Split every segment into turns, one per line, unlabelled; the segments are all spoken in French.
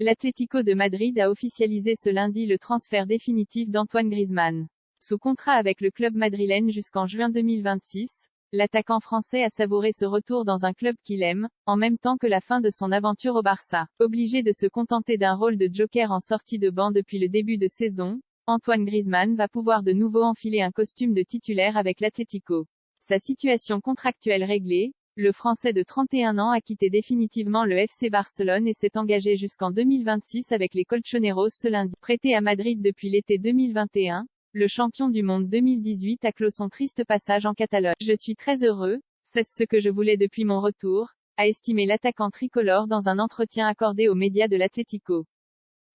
L'Atlético de Madrid a officialisé ce lundi le transfert définitif d'Antoine Griezmann. Sous contrat avec le club madrilène jusqu'en juin 2026, l'attaquant français a savouré ce retour dans un club qu'il aime, en même temps que la fin de son aventure au Barça. Obligé de se contenter d'un rôle de joker en sortie de banc depuis le début de saison, Antoine Griezmann va pouvoir de nouveau enfiler un costume de titulaire avec l'Atlético. Sa situation contractuelle réglée, le Français de 31 ans a quitté définitivement le FC Barcelone et s'est engagé jusqu'en 2026 avec les Colchoneros ce lundi. Prêté à Madrid depuis l'été 2021, le champion du monde 2018 a clos son triste passage en Catalogne. Je suis très heureux, c'est ce que je voulais depuis mon retour, a estimé l'attaquant tricolore dans un entretien accordé aux médias de l'Atlético.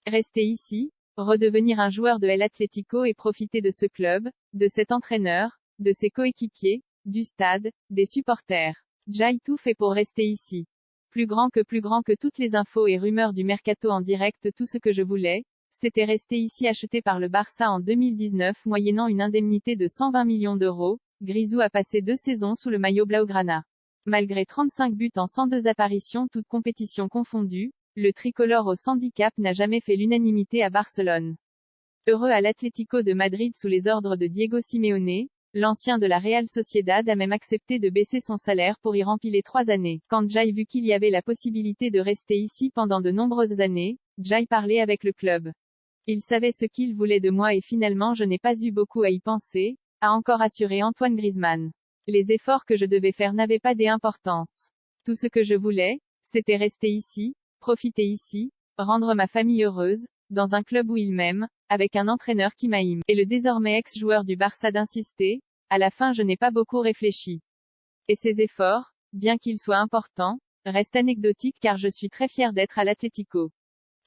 Rester ici, redevenir un joueur de l'Atlético et profiter de ce club, de cet entraîneur, de ses coéquipiers, du stade, des supporters. J'ai tout fait pour rester ici. Plus grand que toutes les infos et rumeurs du mercato en direct, tout ce que je voulais, c'était rester ici. Acheté par le Barça en 2019 moyennant une indemnité de 120 millions d'euros, Grisou a passé 2 saisons sous le maillot blaugrana. Malgré 35 buts en 102 apparitions toutes compétitions confondues, le tricolore au handicap n'a jamais fait l'unanimité à Barcelone. Heureux à l'Atlético de Madrid sous les ordres de Diego Simeone, l'ancien de la Real Sociedad a même accepté de baisser son salaire pour y rempiler 3 années. Quand J'ai vu qu'il y avait la possibilité de rester ici pendant de nombreuses années, J'ai parlé avec le club. Il savait ce qu'il voulait de moi et finalement je n'ai pas eu beaucoup à y penser, a encore assuré Antoine Griezmann. Les efforts que je devais faire n'avaient pas d'importance. Tout ce que je voulais, c'était rester ici, profiter ici, rendre ma famille heureuse, dans un club où il m'aime, avec un entraîneur qui m'aime. Et le désormais ex-joueur du Barça d'insister, à la fin je n'ai pas beaucoup réfléchi. Et ces efforts, bien qu'ils soient importants, restent anecdotiques car je suis très fier d'être à l'Atlético.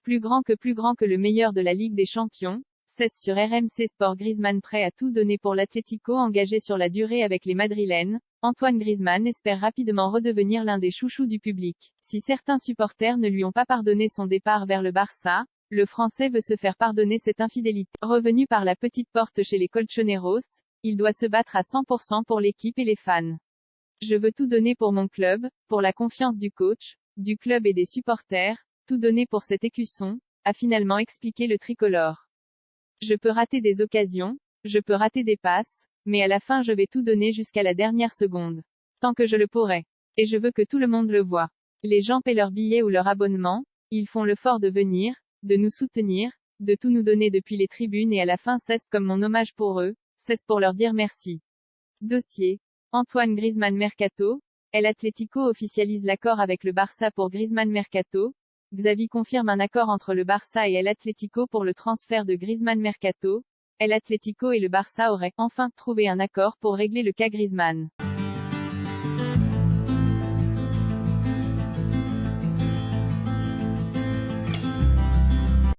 Plus grand que le meilleur de la Ligue des Champions, c'est sur RMC Sport. Griezmann prêt à tout donner pour l'Atlético engagé sur la durée avec les Madrilènes. Antoine Griezmann espère rapidement redevenir l'un des chouchous du public. Si certains supporters ne lui ont pas pardonné son départ vers le Barça, le Français veut se faire pardonner cette infidélité. Revenu par la petite porte chez les Colchoneros, il doit se battre à 100% pour l'équipe et les fans. Je veux tout donner pour mon club, pour la confiance du coach, du club et des supporters, tout donner pour cet écusson, a finalement expliqué le tricolore. Je peux rater des occasions, je peux rater des passes, mais à la fin je vais tout donner jusqu'à la dernière seconde. Tant que je le pourrai. Et je veux que tout le monde le voie. Les gens paient leur billet ou leur abonnement, ils font l'effort de venir, de nous soutenir, de tout nous donner depuis les tribunes et à la fin c'est comme mon hommage pour eux, c'est pour leur dire merci. Dossier. Antoine Griezmann Mercato. El Atlético officialise l'accord avec le Barça pour Griezmann Mercato. Xavi confirme un accord entre le Barça et El Atlético pour le transfert de Griezmann Mercato. El Atlético et le Barça auraient enfin trouvé un accord pour régler le cas Griezmann.